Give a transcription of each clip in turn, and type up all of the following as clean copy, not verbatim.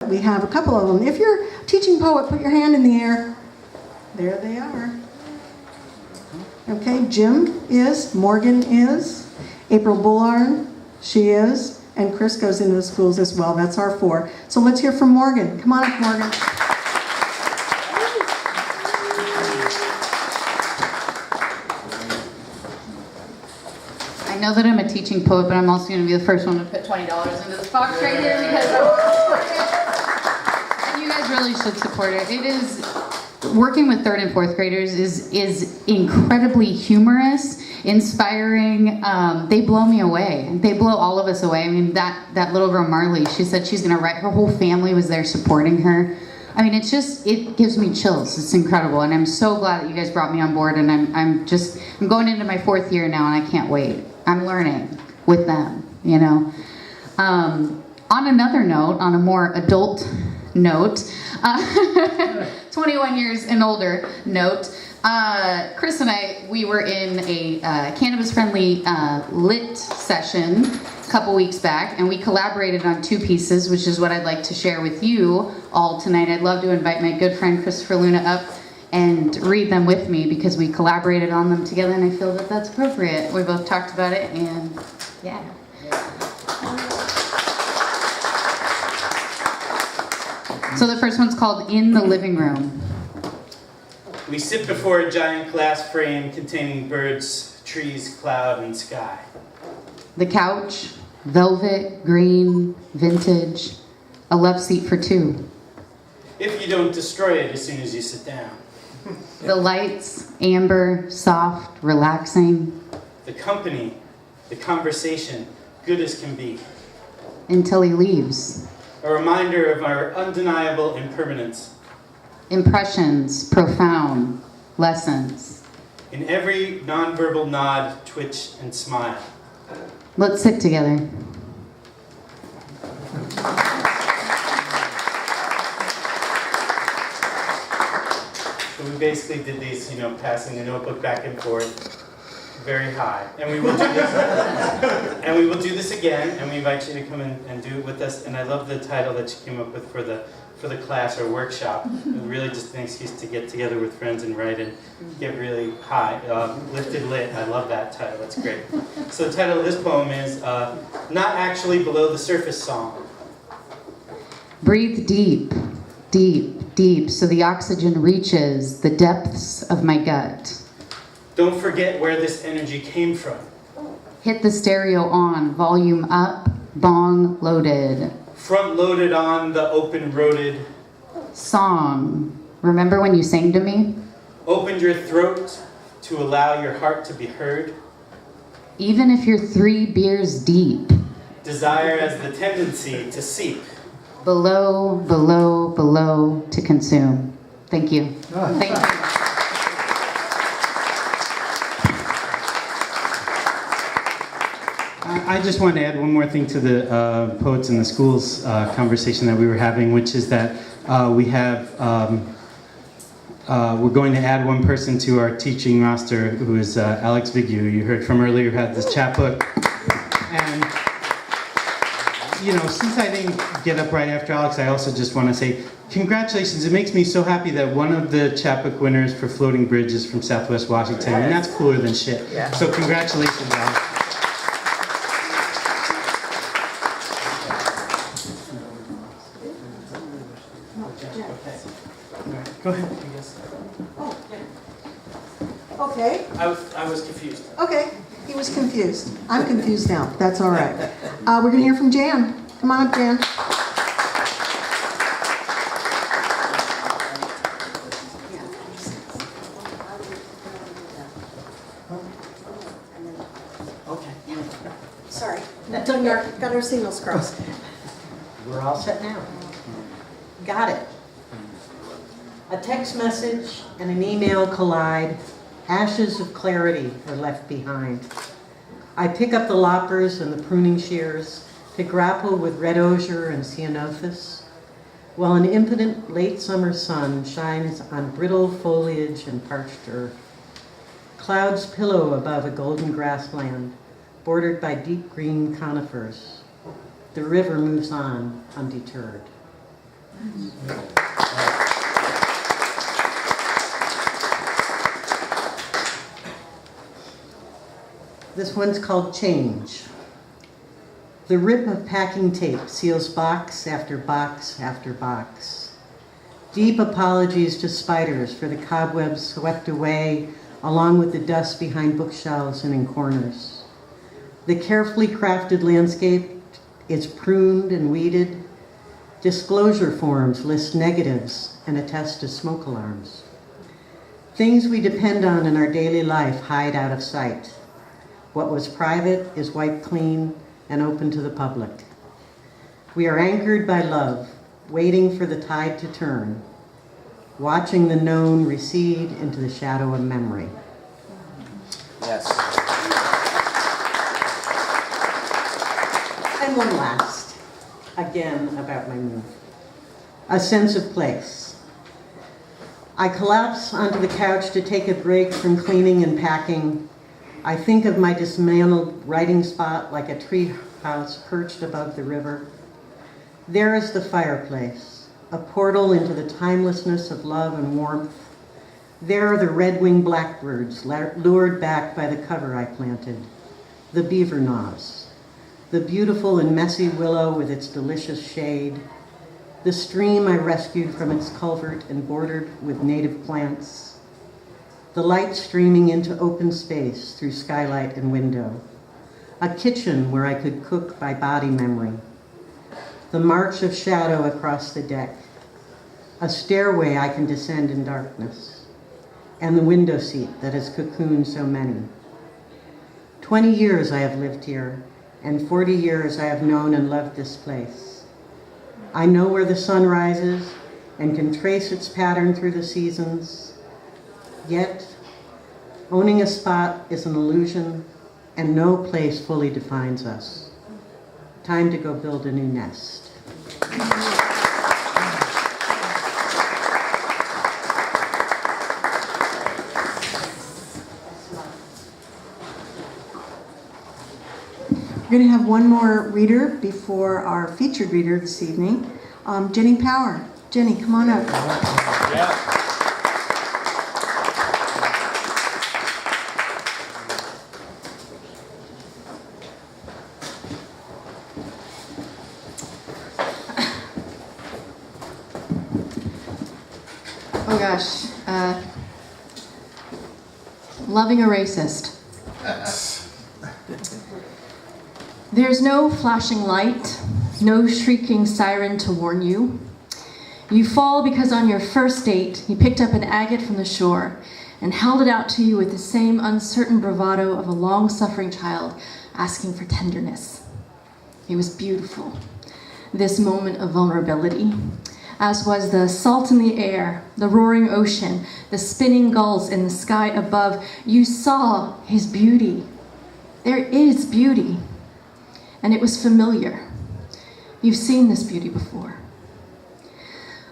poet. We have a couple of them. If you're a teaching poet, put your hand in the air. There they are. Okay, Jim is, Morgan is, April Bullard, she is, and Chris goes into the schools as well. That's our 4. So let's hear from Morgan. Come on up, Morgan. I know that I'm a teaching poet, but I'm also going to be the first one to put $20 into this box right here because and you guys really should support it. It is working with 3rd and 4th graders is incredibly humorous, inspiring. They blow me away. They blow all of us away. I mean, that little girl Marley, she said she's going to write. Her whole family was there supporting her. I mean, it gives me chills. It's incredible, and I'm so glad that you guys brought me on board. And I'm going into my 4th year now, and I can't wait. I'm learning with them, you know. On another note, on a more adult note, 21 years and older note, Chris and I, we were in a cannabis-friendly lit session a couple weeks back, and we collaborated on 2 pieces, which is what I'd like to share with you all tonight. I'd love to invite my good friend Christopher Luna up and read them with me because we collaborated on them together, and I feel that that's appropriate. We both talked about it, and yeah. So the first one's called In the Living Room. We sit before a giant glass frame containing birds, trees, cloud, and sky. The couch, velvet, green, vintage, a love seat for 2. If you don't destroy it as soon as you sit down. The lights, amber, soft, relaxing. The company, the conversation, good as can be. Until he leaves. A reminder of our undeniable impermanence. Impressions, profound, lessons. In every nonverbal nod, twitch, and smile. Let's sit together. So we basically did these, passing the notebook back and forth, very high. And we will do this, and we will do this again, and we invite you to come in and do it with us. And I love the title that you came up with for the class or workshop. It was really just an excuse to get together with friends and write and get really high. Lifted Lit, I love that title, that's great. So the title of this poem is Not Actually Below the Surface Song. Breathe deep, deep, deep, so the oxygen reaches the depths of my gut. Don't forget where this energy came from. Hit the stereo on, volume up, bong loaded. Front loaded on the open roaded. Song. Remember when you sang to me? Opened your throat to allow your heart to be heard. Even if you're 3 beers deep. Desire as the tendency to seep. Below, below, below to consume. Thank you. Thank you. I just want to add one more thing to the Poets in the Schools conversation that we were having, which is that we're going to add one person to our teaching roster, who is Alex Vigu, who you heard from earlier, who had this chapbook. And, since I didn't get up right after Alex, I also just want to say congratulations. It makes me so happy that one of the chapbook winners for Floating Bridge is from Southwest Washington, and that's cooler than shit. Yeah. So congratulations, Alex. Go ahead. Okay. I was confused. Okay. He was confused. I'm confused now. That's all right. We're going to hear from Jan. Come on up, Jan. Okay. Sorry. Got our signals crossed. We're all set now. Got it. A text message and an email collide. Ashes of clarity are left behind. I pick up the loppers and the pruning shears to grapple with red osier and ceanothus, while an impotent late summer sun shines on brittle foliage and parched earth. Clouds pillow above a golden grassland, bordered by deep green conifers. The river moves on undeterred. one's called Change. The rip of packing tape seals box after box after box. Deep apologies to spiders for the cobwebs swept away along with the dust behind bookshelves and in corners. The carefully crafted landscape is pruned and weeded. Disclosure forms list negatives and attest to smoke alarms. Things we depend on in our daily life hide out of sight. What was private is wiped clean and open to the public. We are anchored by love, waiting for the tide to turn, watching the known recede into the shadow of memory. Yes. And one last, again about my move. A sense of place. I collapse onto the couch to take a break from cleaning and packing. I think of my dismantled writing spot like a tree house perched above the river. There is the fireplace, a portal into the timelessness of love and warmth. There are the red-winged blackbirds lured back by the cover I planted, the beaver knobs, the beautiful and messy willow with its delicious shade, the stream I rescued from its culvert and bordered with native plants, the light streaming into open space through skylight and window, a kitchen where I could cook by body memory, the march of shadow across the deck, a stairway I can descend in darkness, and the window seat that has cocooned so many. 20 years I have lived here, and 40 years I have known and loved this place. I know where the sun rises and can trace its pattern through the seasons. Yet, owning a spot is an illusion, and no place fully defines us. Time to go build a new nest. We're going to have one more reader before our featured reader this evening, Jenny Power. Jenny, come on up. Yeah. Oh gosh. Loving a racist. There's no flashing light, no shrieking siren to warn you. You fall because on your first date, he picked up an agate from the shore and held it out to you with the same uncertain bravado of a long-suffering child asking for tenderness. It was beautiful, this moment of vulnerability, as was the salt in the air, the roaring ocean, the spinning gulls in the sky above. You saw his beauty. There is beauty. And it was familiar. You've seen this beauty before.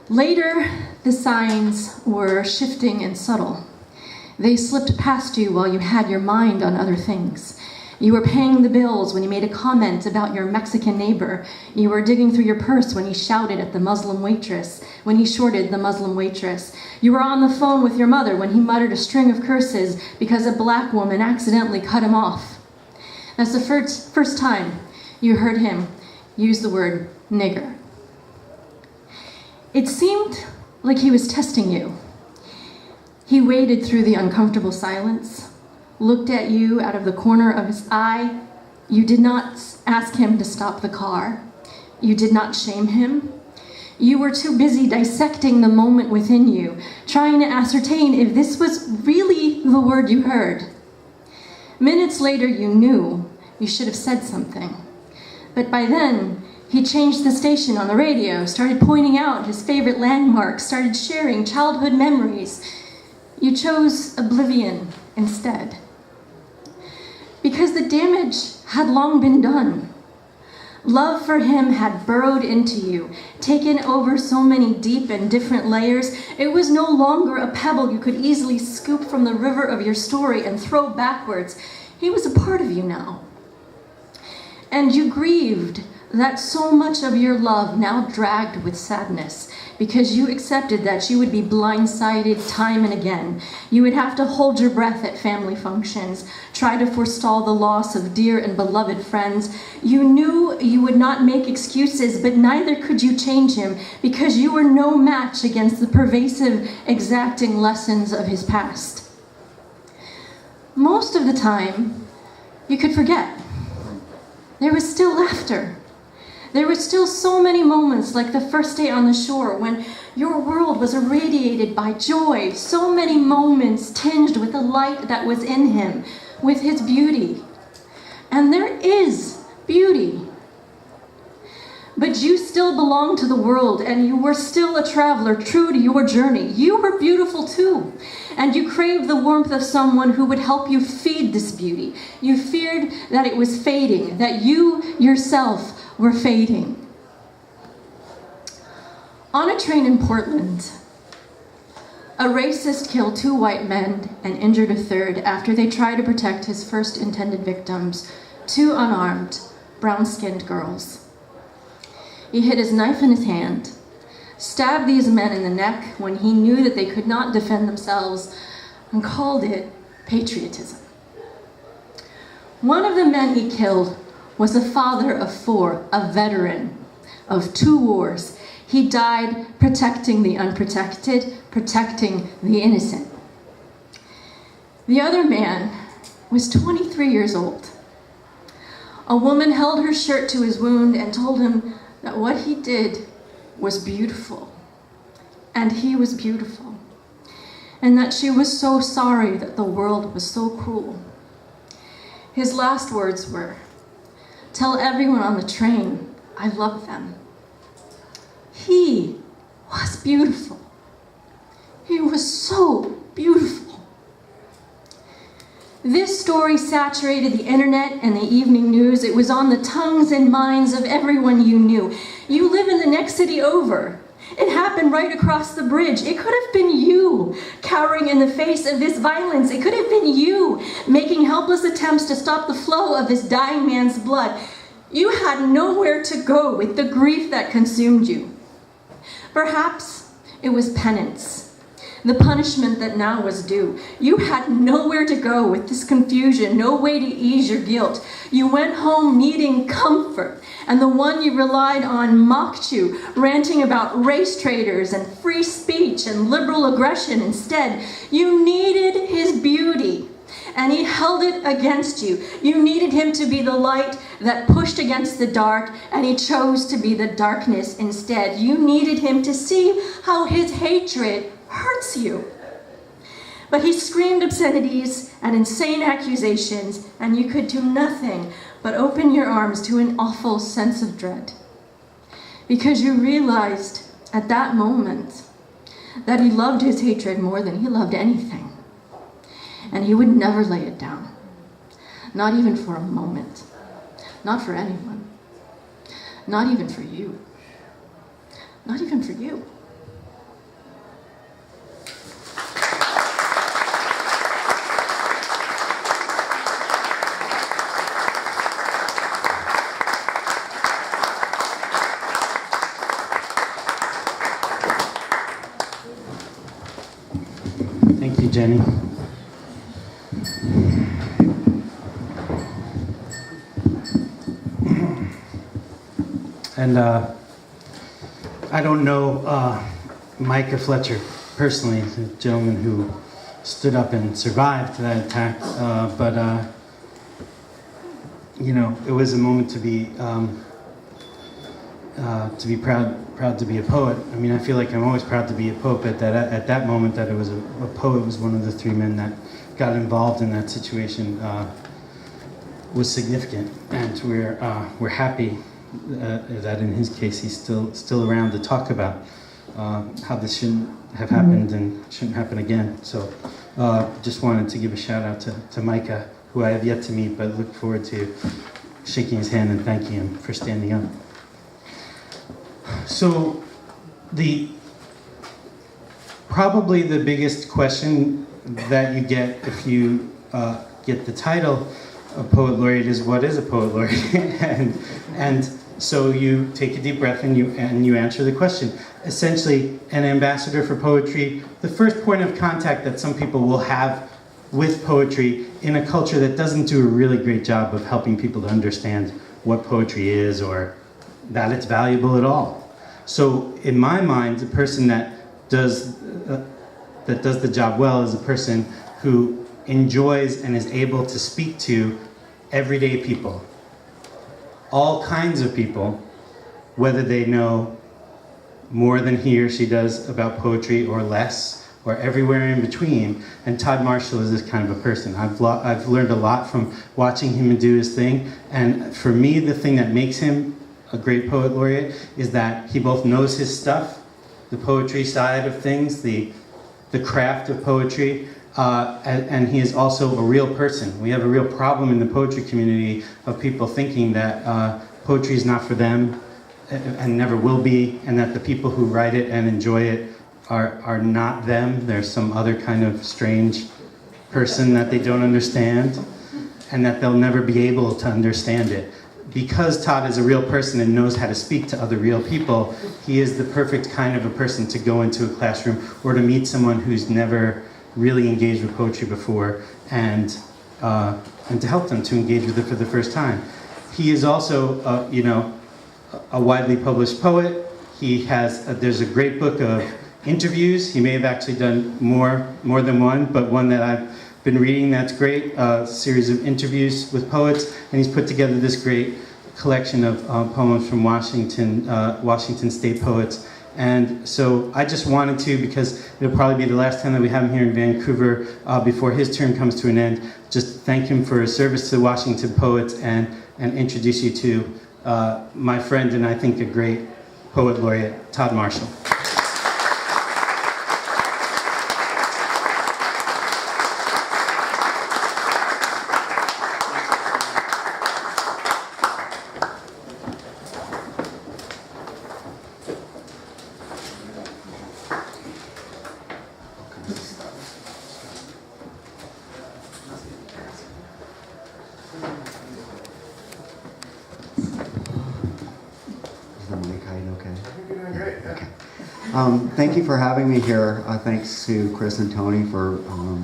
Later, the signs were shifting and subtle. They slipped past you while you had your mind on other things. You were paying the bills when you made a comment about your Mexican neighbor. You were digging through your purse when he shouted at the Muslim waitress, when he shorted the Muslim waitress. You were on the phone with your mother when he muttered a string of curses because a black woman accidentally cut him off. That's the first time you heard him use the word nigger. It seemed like he was testing you. He waded through the uncomfortable silence, looked at you out of the corner of his eye. You did not ask him to stop the car. You did not shame him. You were too busy dissecting the moment within you, trying to ascertain if this was really the word you heard. Minutes later, you knew you should have said something. But by then, he changed the station on the radio, started pointing out his favorite landmarks, started sharing childhood memories. You chose oblivion instead. Because the damage had long been done. Love for him had burrowed into you, taken over so many deep and different layers. It was no longer a pebble you could easily scoop from the river of your story and throw backwards. He was a part of you now. And you grieved that so much of your love now dragged with sadness because you accepted that you would be blindsided time and again. You would have to hold your breath at family functions, try to forestall the loss of dear and beloved friends. You knew you would not make excuses, but neither could you change him because you were no match against the pervasive, exacting lessons of his past. Most of the time, you could forget. There was still laughter. There were still so many moments like the first day on the shore when your world was irradiated by joy, so many moments tinged with the light that was in him, with his beauty. And there is beauty. But you still belong to the world and you were still a traveler true to your journey. You were beautiful too. And you craved the warmth of someone who would help you feed this beauty. You feared that it was fading, that you yourself were fading. On a train in Portland, a racist killed 2 white men and injured a third after they tried to protect his first intended victims, 2 unarmed, brown-skinned girls. He hid his knife in his hand, stabbed these men in the neck when he knew that they could not defend themselves, and called it patriotism. One of the men he killed was a father of 4, a veteran of 2 wars. He died protecting the unprotected, protecting the innocent. The other man was 23 years old. A woman held her shirt to his wound and told him that what he did was beautiful, and he was beautiful, and that she was so sorry that the world was so cruel. His last words were, "Tell everyone on the train I love them." He was beautiful. He was so beautiful. This story saturated the internet and the evening news. It was on the tongues and minds of everyone you knew. You live in the next city over. It happened right across the bridge. It could have been you cowering in the face of this violence. It could have been you making helpless attempts to stop the flow of this dying man's blood. You had nowhere to go with the grief that consumed you. Perhaps it was penance, the punishment that now was due. You had nowhere to go with this confusion, no way to ease your guilt. You went home needing comfort, and the one you relied on mocked you, ranting about race traitors and free speech and liberal aggression. Instead, you needed his beauty, and he held it against you. You needed him to be the light that pushed against the dark, and he chose to be the darkness instead. You needed him to see how his hatred hurts you. But he screamed obscenities and insane accusations, and you could do nothing but open your arms to an awful sense of dread. Because you realized at that moment that he loved his hatred more than he loved anything. And he would never lay it down. Not even for a moment. Not for anyone. Not even for you. Not even for you. Thank you, Jenny. And I don't know Micah Fletcher personally, the gentleman who stood up and survived that attack, but you know, it was a moment to be proud to be a poet. I mean, I feel like I'm always proud to be a poet, but at that moment that it was a poet was one of the 3 men that got involved in that situation was significant, and we're happy that in his case he's still around to talk about how this shouldn't have happened and shouldn't happen again. So just wanted to give a shout out to Micah, who I have yet to meet, but look forward to shaking his hand and thanking him for standing up. So probably the biggest question that you get if you get the title of Poet Laureate is, what is a Poet Laureate? and So you take a deep breath and you answer the question. Essentially, an ambassador for poetry, the first point of contact that some people will have with poetry in a culture that doesn't do a really great job of helping people to understand what poetry is or that it's valuable at all. So in my mind, the person that does the job well is a person who enjoys and is able to speak to everyday people. All kinds of people, whether they know more than he or she does about poetry or less, or everywhere in between. And Todd Marshall is this kind of a person. I've learned a lot from watching him do his thing. And for me, the thing that makes him a great poet laureate is that he both knows his stuff, the poetry side of things, the craft of poetry, and he is also a real person. We have a real problem in the poetry community of people thinking that poetry is not for them and never will be, and that the people who write it and enjoy it are not them. There's some other kind of strange person that they don't understand, and that they'll never be able to understand it. Because Todd is a real person and knows how to speak to other real people, he is the perfect kind of a person to go into a classroom or to meet someone who's never really engaged with poetry before, and to help them to engage with it for the first time. He is also, a widely published poet. He has, there's a great book of interviews. He may have actually done more than one, but one that I've been reading that's great, a series of interviews with poets, and he's put together this great collection of poems from Washington State poets. And so I just wanted to, because it'll probably be the last time that we have him here in Vancouver before his term comes to an end, just thank him for his service to Washington poets and introduce you to my friend and I think a great poet laureate, Todd Marshall. Thank you for having me here. Thanks to Chris and Tony for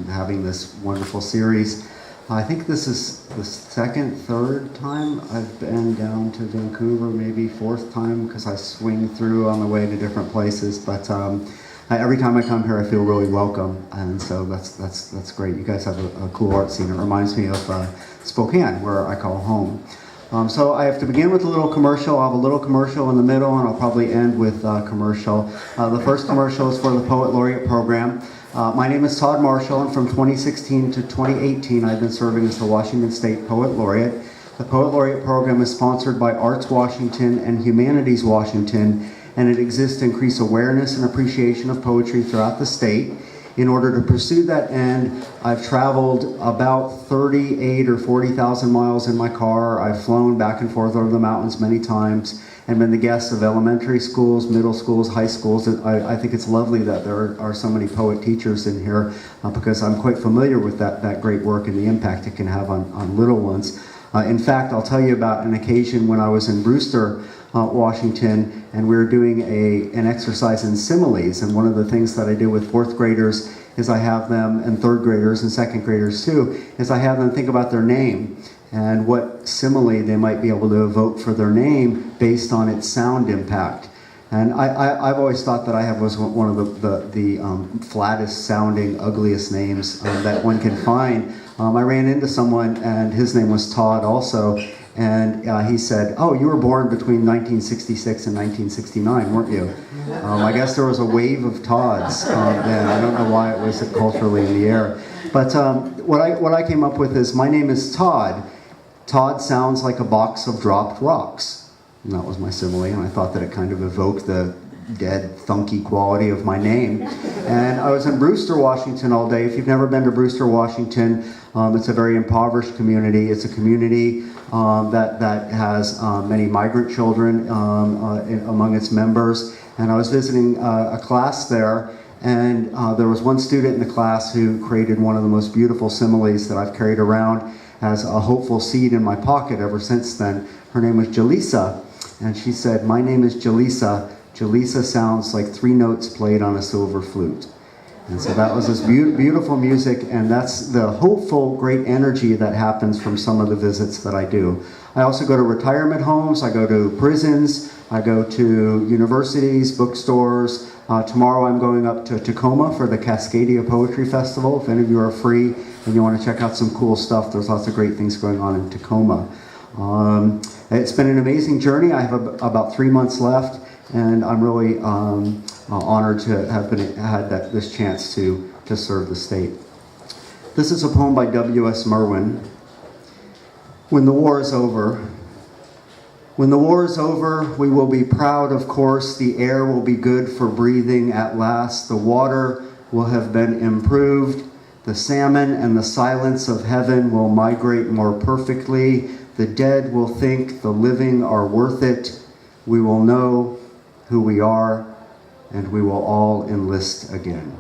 having this wonderful series. I think this is the third time I've been down to Vancouver, maybe fourth time, because I swing through on the way to different places. But every time I come here, I feel really welcome, and so that's great. You guys have a cool art scene. It reminds me of Spokane, where I call home. So I have to begin with a little commercial. I'll have a little commercial in the middle, and I'll probably end with a commercial. The first commercial is for the Poet Laureate Program. My name is Todd Marshall, and from 2016 to 2018, I've been serving as the Washington State Poet Laureate. The Poet Laureate Program is sponsored by Arts Washington and Humanities Washington, and it exists to increase awareness and appreciation of poetry throughout the state. In order to pursue that end, I've traveled about 38 or 40,000 miles in my car. I've flown back and forth over the mountains many times and been the guest of elementary schools, middle schools, high schools. I think it's lovely that there are so many poet teachers in here because I'm quite familiar with that great work and the impact it can have on little ones. In fact, I'll tell you about an occasion when I was in Brewster, Washington, and we were doing an exercise in similes. And one of the things that I do with fourth graders is I have them, and third graders and second graders too, is I have them think about their name and what simile they might be able to evoke for their name based on its sound impact. And I've always thought that I was one of the flattest sounding, ugliest names that one can find. I ran into someone, and his name was Todd also, and he said, "Oh, you were born between 1966 and 1969, weren't you?" I guess there was a wave of Todds then. I don't know why it was culturally in the air. But what I came up with is, my name is Todd. Todd sounds like a box of dropped rocks. And that was my simile, and I thought that it kind of evoked the dead, thunky quality of my name. And I was in Brewster, Washington all day. If you've never been to Brewster, Washington, it's a very impoverished community. It's a community that has many migrant children among its members. And I was visiting a class there, and there was one student in the class who created one of the most beautiful similes that I've carried around as a hopeful seed in my pocket ever since then. Her name was Jaleesa. And she said, "My name is Jaleesa. Jaleesa sounds like 3 notes played on a silver flute." And so that was this beautiful music, and that's the hopeful, great energy that happens from some of the visits that I do. I also go to retirement homes, I go to prisons, I go to universities, bookstores. Tomorrow I'm going up to Tacoma for the Cascadia Poetry Festival. If any of you are free and you want to check out some cool stuff, there's lots of great things going on in Tacoma. It's been an amazing journey. I have about 3 months left, and I'm really honored to have had this chance to serve the state. This is a poem by W.S. Merwin. When the war is over. When the war is over, we will be proud, of course. The air will be good for breathing at last. The water will have been improved. The salmon and the silence of heaven will migrate more perfectly. The dead will think the living are worth it. We will know who we are, and we will all enlist again.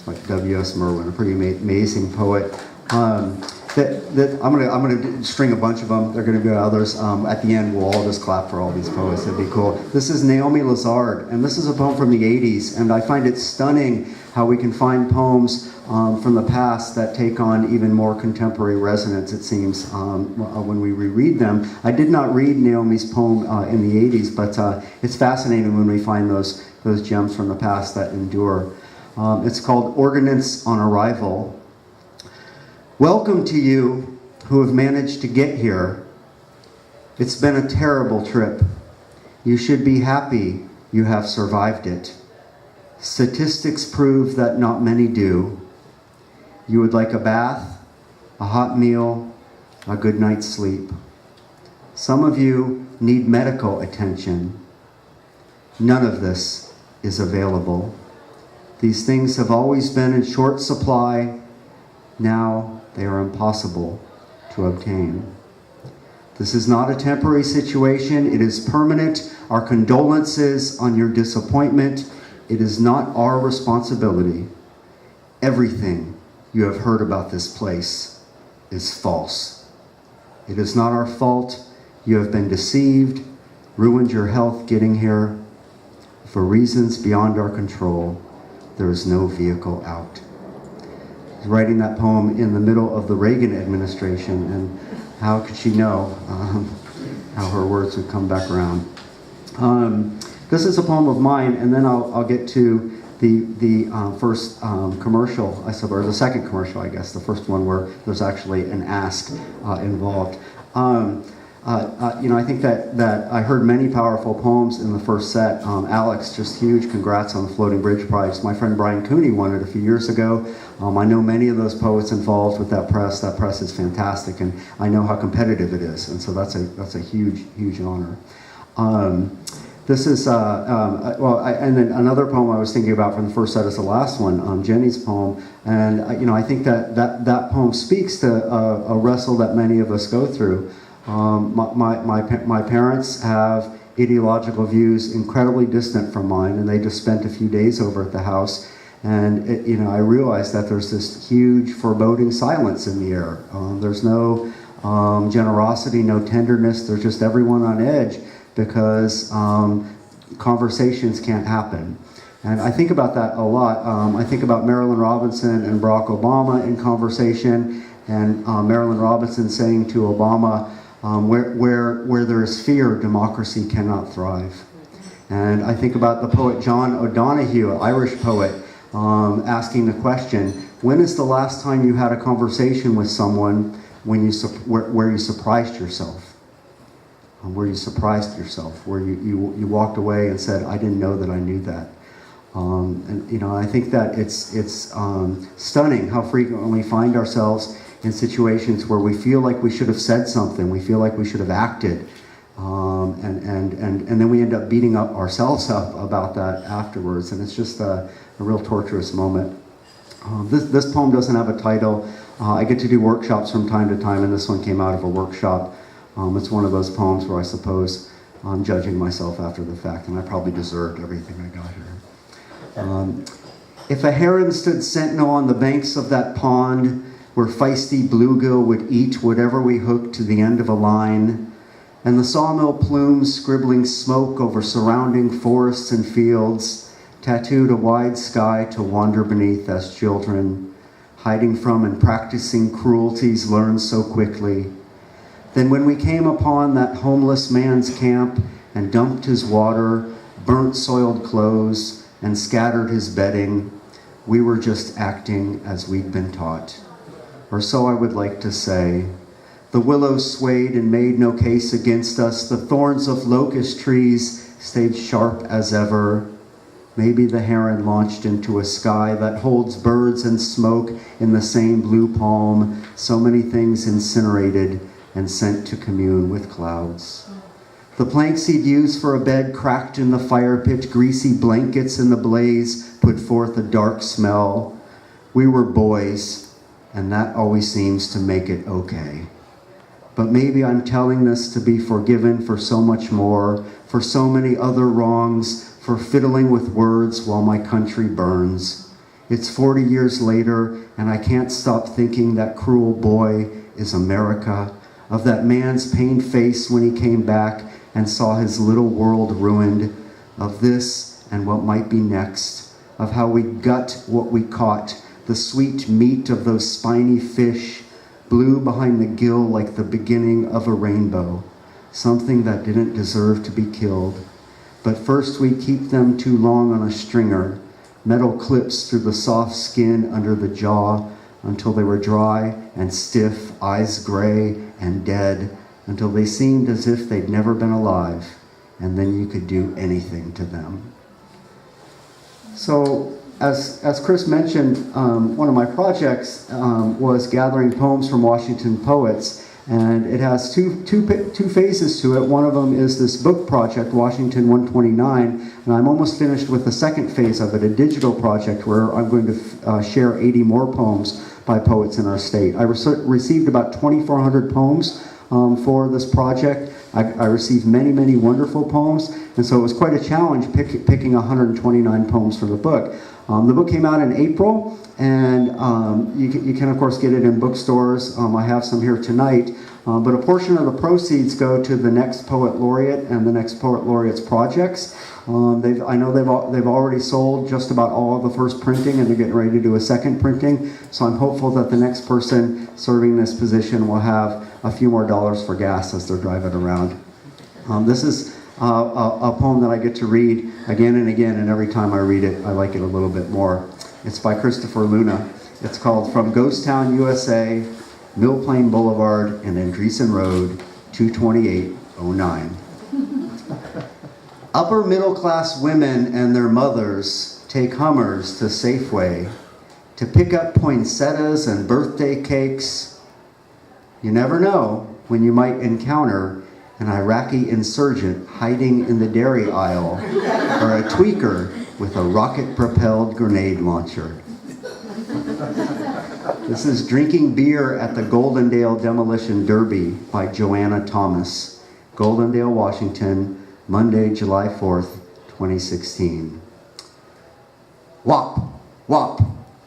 Like W.S. Merwin, a pretty amazing poet. I'm gonna string a bunch of them. There are gonna be others. At the end, we'll all just clap for all these poets. It'd be cool. This is Naomi Lazard, and this is a poem from the 80s, and I find it stunning how we can find poems from the past that take on even more contemporary resonance, it seems, when we reread them. I did not read Naomi's poem in the 80s, but it's fascinating when we find those gems from the past that endure. It's called Ordinance on Arrival. Welcome to you who have managed to get here. It's been a terrible trip. You should be happy you have survived it. Statistics prove that not many do. You would like a bath, a hot meal, a good night's sleep. Some of you need medical attention. None of this is available. These things have always been in short supply. Now they are impossible to obtain. This is not a temporary situation. It is permanent. Our condolences on your disappointment. It is not our responsibility. Everything you have heard about this place is false. It is not our fault. You have been deceived, ruined your health getting here. For reasons beyond our control, there is no vehicle out. Writing that poem in the middle of the Reagan administration, and how could she know how her words would come back around? This is a poem of mine, and then I'll get to the first commercial, I suppose, or the second commercial, I guess, the first one where there's actually an ask involved. I think that I heard many powerful poems in the first set. Alex, just huge congrats on the Floating Bridge Prize. My friend Brian Cooney won it a few years ago. I know many of those poets involved with that press. That press is fantastic, and I know how competitive it is, and so that's a huge honor. This is, and then another poem I was thinking about from the first set is the last one, Jenny's poem. And, I think that poem speaks to a wrestle that many of us go through. My parents have ideological views incredibly distant from mine, and they just spent a few days over at the house. And, I realized that there's this huge foreboding silence in the air. There's no generosity, no tenderness. There's just everyone on edge, because conversations can't happen. And I think about that a lot. I think about Marilyn Robinson and Barack Obama in conversation, and Marilyn Robinson saying to Obama, where there is fear, democracy cannot thrive. And I think about the poet John O'Donohue, an Irish poet, asking the question, when is the last time you had a conversation with someone where you surprised yourself? Where you surprised yourself, where you walked away and said, I didn't know that I knew that. I think that it's stunning how frequently we find ourselves in situations where we feel like we should have said something, we feel like we should have acted, and then we end up beating ourselves up about that afterwards, and it's just a real torturous moment. This poem doesn't have a title. I get to do workshops from time to time, and this one came out of a workshop. It's one of those poems where I suppose I'm judging myself after the fact, and I probably deserved everything I got here. If a heron stood sentinel on the banks of that pond where feisty bluegill would eat whatever we hooked to the end of a line, and the sawmill plumes scribbling smoke over surrounding forests and fields tattooed a wide sky to wander beneath as children, hiding from and practicing cruelties learned so quickly. Then when we came upon that homeless man's camp and dumped his water, burnt soiled clothes, and scattered his bedding, we were just acting as we'd been taught. Or so I would like to say. The willows swayed and made no case against us. The thorns of locust trees stayed sharp as ever. Maybe the heron launched into a sky that holds birds and smoke in the same blue palm, so many things incinerated and sent to commune with clouds. The planks he'd used for a bed cracked in the fire pit, greasy blankets in the blaze put forth a dark smell. We were boys, and that always seems to make it okay. But maybe I'm telling this to be forgiven for so much more, for so many other wrongs, for fiddling with words while my country burns. It's 40 years later, and I can't stop thinking that cruel boy is America, of that man's pained face when he came back and saw his little world ruined, of this and what might be next, of how we gut what we caught, the sweet meat of those spiny fish, blue behind the gill like the beginning of a rainbow, something that didn't deserve to be killed. But first we keep them too long on a stringer, metal clips through the soft skin under the jaw until they were dry and stiff, eyes gray and dead, until they seemed as if they'd never been alive, and then you could do anything to them. So, as Chris mentioned, one of my projects was gathering poems from Washington poets, and it has two phases to it. One of them is this book project, Washington 129, and I'm almost finished with the second phase of it, a digital project where I'm going to share 80 more poems by poets in our state. I received about 2,400 poems for this project. I received many, many wonderful poems, and so it was quite a challenge picking 129 poems for the book. The book came out in April, and you can of course get it in bookstores. I have some here tonight, but a portion of the proceeds go to the Next Poet Laureate and the Next Poet Laureate's projects. I know they've already sold just about all of the first printing, and they're getting ready to do a second printing. So I'm hopeful that the next person serving this position will have a few more dollars for gas as they're driving around. This is a poem that I get to read again and again, and every time I read it, I like it a little bit more. It's by Christopher Luna. It's called From Ghost Town, USA, Mill Plain Boulevard and Andreessen Road, 22809. Upper middle class women and their mothers take Hummers to Safeway to pick up poinsettias and birthday cakes. You never know when you might encounter an Iraqi insurgent hiding in the dairy aisle, or a tweaker with a rocket-propelled grenade launcher. This is Drinking Beer at the Goldendale Demolition Derby by Joanna Thomas, Goldendale, Washington, Monday, July 4th, 2016. Whop, whop,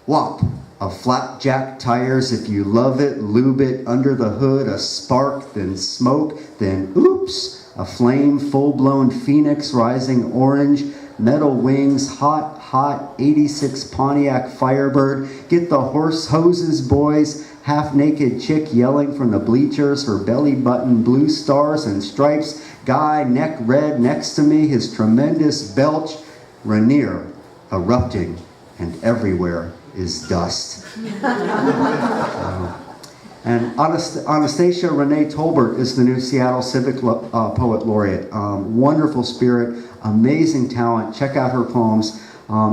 whop. A flapjack tires, if you love it, lube it, under the hood, a spark, then smoke, then oops, a flame, full-blown phoenix, rising orange, metal wings, hot, hot, 86 Pontiac Firebird, get the horse hoses, boys, half-naked chick yelling from the bleachers, her belly button, blue stars and stripes, guy, neck red, next to me, his tremendous belch, Rainier, erupting, and everywhere is dust. And Anastasia Renee Tolbert is the new Seattle Civic Poet Laureate. Wonderful spirit, amazing talent. Check out her poems.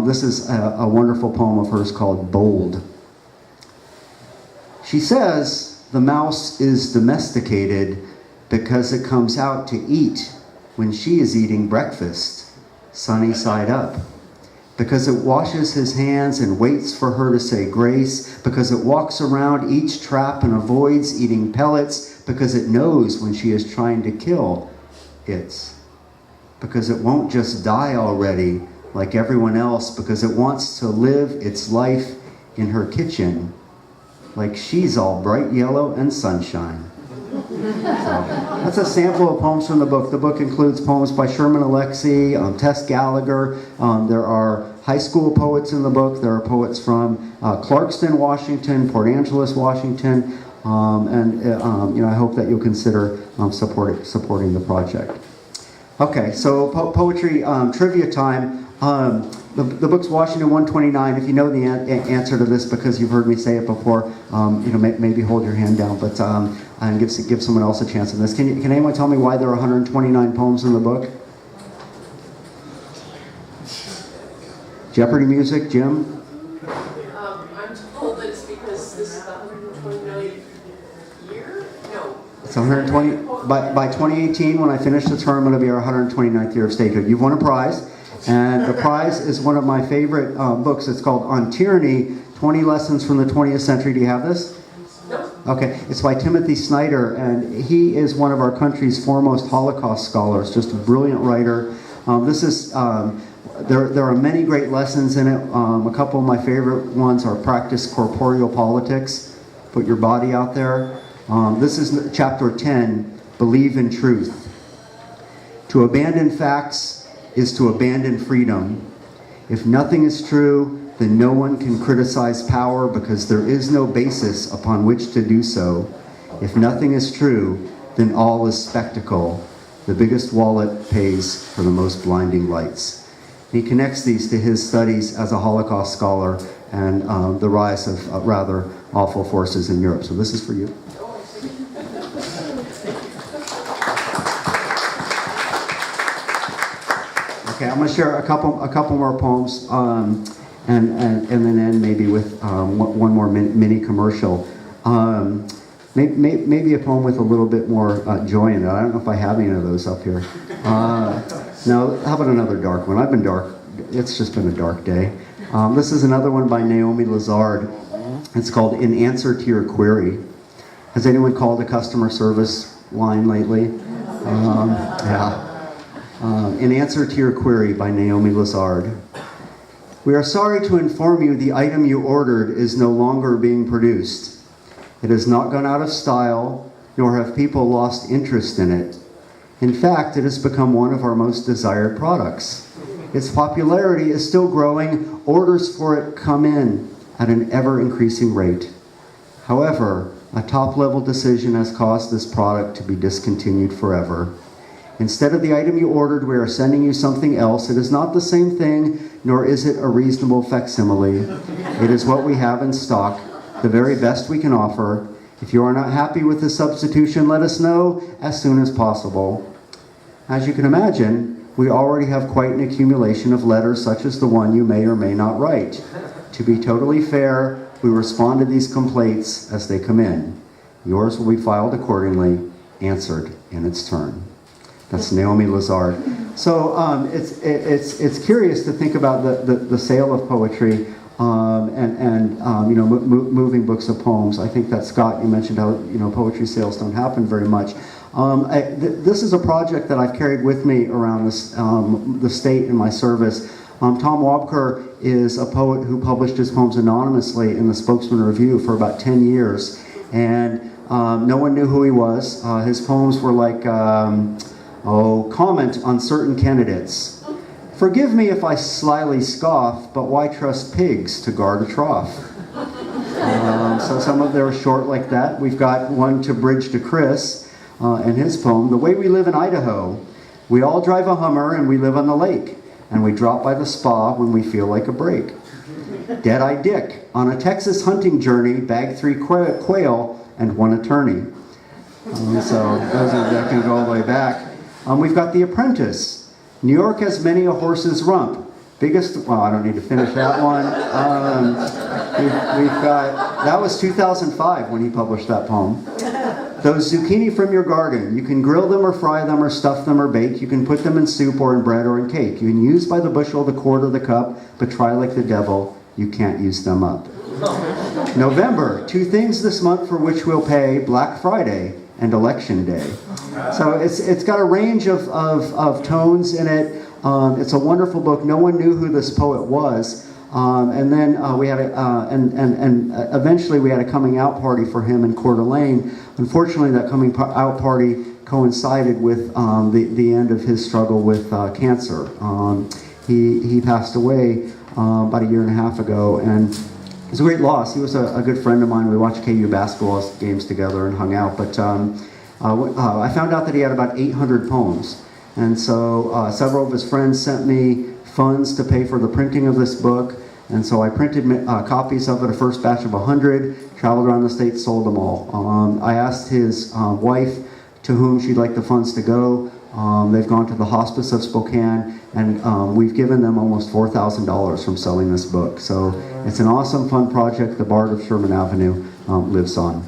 This is a wonderful poem of hers called Bold. She says the mouse is domesticated because it comes out to eat when she is eating breakfast, sunny side up. Because it washes his hands and waits for her to say grace, because it walks around each trap and avoids eating pellets, because it knows when she is trying to kill it. Because it won't just die already like everyone else, because it wants to live its life in her kitchen like she's all bright yellow and sunshine. That's a sample of poems from the book. The book includes poems by Sherman Alexie, Tess Gallagher. There are high school poets in the book. There are poets from Clarkston, Washington, Port Angeles, Washington, and I hope that you'll consider supporting the project. Okay, so poetry trivia time. The book's Washington 129. If you know the answer to this because you've heard me say it before, maybe hold your hand down, but and give someone else a chance on this. Can anyone tell me why there are 129 poems in the book? Jeopardy music, Jim? I'm told that it's because this is the 129th year? No. It's 120. By 2018, when I finish the term, it'll be our 129th year of statehood. You've won a prize. And the prize is one of my favorite books. It's called On Tyranny, 20 Lessons from the 20th Century. Do you have this? No. Okay, it's by Timothy Snyder, and he is one of our country's foremost Holocaust scholars, just a brilliant writer. There are many great lessons in it. A couple of my favorite ones are practice corporeal politics, put your body out there. This is chapter 10, believe in truth. To abandon facts is to abandon freedom. If nothing is true, then no one can criticize power because there is no basis upon which to do so. If nothing is true, then all is spectacle. The biggest wallet pays for the most blinding lights. He connects these to his studies as a Holocaust scholar and the rise of rather awful forces in Europe. So this is for you. Okay, I'm going to share a couple more poems, and then end maybe with one more mini commercial. Maybe a poem with a little bit more joy in it. I don't know if I have any of those up here. No, how about another dark one? I've been dark. It's just been a dark day. This is another one by Naomi Lazard. It's called In Answer to Your Query. Has anyone called a customer service line lately? Yeah. In Answer to Your Query by Naomi Lazard. We are sorry to inform you the item you ordered is no longer being produced. It has not gone out of style, nor have people lost interest in it. In fact, it has become one of our most desired products. Its popularity is still growing. Orders for it come in at an ever-increasing rate. However, a top-level decision has caused this product to be discontinued forever. Instead of the item you ordered, we are sending you something else. It is not the same thing, nor is it a reasonable facsimile. It is what we have in stock, the very best we can offer. If you are not happy with the substitution, let us know as soon as possible. As you can imagine, we already have quite an accumulation of letters such as the one you may or may not write. To be totally fair, we respond to these complaints as they come in. Yours will be filed accordingly, answered in its turn. That's Naomi Lazard. So it's curious to think about the sale of poetry and moving books of poems. I think that Scott, you mentioned how poetry sales don't happen very much. This is a project that I've carried with me around the state in my service. Tom Wabker is a poet who published his poems anonymously in the Spokesman Review for about 10 years, and no one knew who he was. His poems were like. Comment on certain candidates. Forgive me if I slyly scoff, but why trust pigs to guard a trough? So some of them are short like that. We've got one to Bridge to Chris and his poem, The Way We Live in Idaho. We all drive a Hummer and we live on the lake, and we drop by the spa when we feel like a break. Dead-Eye Dick, on a Texas hunting journey, bagged 3 quail and 1 attorney. So that can go all the way back. We've got The Apprentice. New York has many a horse's rump. Biggest, well, I don't need to finish that one. We've got, that was 2005 when he published that poem. Those zucchini from your garden, you can grill them or fry them or stuff them or bake. You can put them in soup or in bread or in cake. You can use by the bushel, the quart, or the cup, but try like the devil, you can't use them up. November, 2 things this month for which we'll pay: Black Friday and Election Day. So it's got a range of tones in it. It's a wonderful book. No one knew who this poet was. And then we had eventually we had a coming out party for him in Coeur d'Alene. Unfortunately, that coming out party coincided with the end of his struggle with cancer. He passed away about a year and a half ago, and it was a great loss. He was a good friend of mine. We watched KU basketball games together and hung out. But I found out that he had about 800 poems. And so several of his friends sent me funds to pay for the printing of this book. And so I printed copies of it, a first batch of 100, traveled around the state, sold them all. I asked his wife to whom she'd like the funds to go. They've gone to the Hospice of Spokane, and we've given them almost $4,000 from selling this book. So it's an awesome, fun project. The Bard of Sherman Avenue lives on.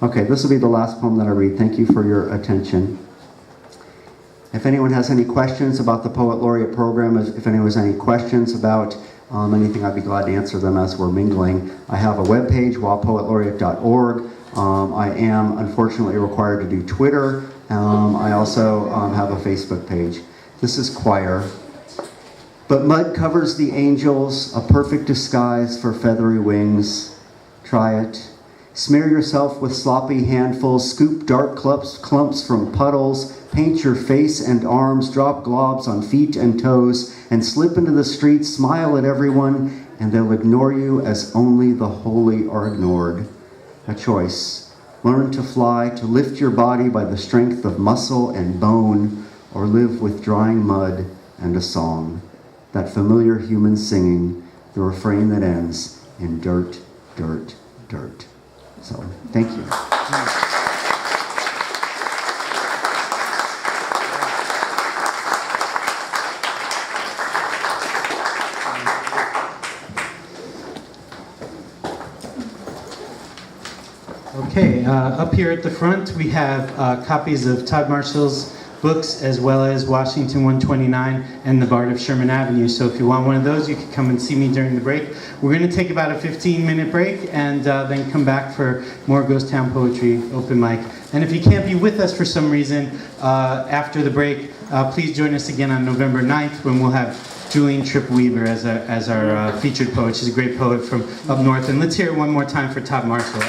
Okay, this will be the last poem that I read. Thank you for your attention. If anyone has any questions about the Poet Laureate program, if anyone has any questions about anything, I'd be glad to answer them as we're mingling. I have a webpage, wildpoetlaureate.org. I am unfortunately required to do Twitter. I also have a Facebook page. This is choir. But mud covers the angels, a perfect disguise for feathery wings. Try it. Smear yourself with sloppy handfuls, scoop dark clumps from puddles, paint your face and arms, drop globs on feet and toes, and slip into the streets, smile at everyone, and they'll ignore you as only the holy are ignored. A choice. Learn to fly, to lift your body by the strength of muscle and bone, or live with drying mud and a song. That familiar human singing, the refrain that ends in dirt, dirt, dirt. So, thank you. Okay, up here at the front we have copies of Todd Marshall's books as well as Washington 129 and The Bard of Sherman Avenue. So if you want one of those, you can come and see me during the break. We're going to take about a 15-minute break and then come back for more Ghost Town Poetry open mic. And if you can't be with us for some reason after the break, please join us again on November 9th when we'll have Julian Tripp Weaver as our featured poet. She's a great poet from up north. And let's hear it one more time for Todd Marshall.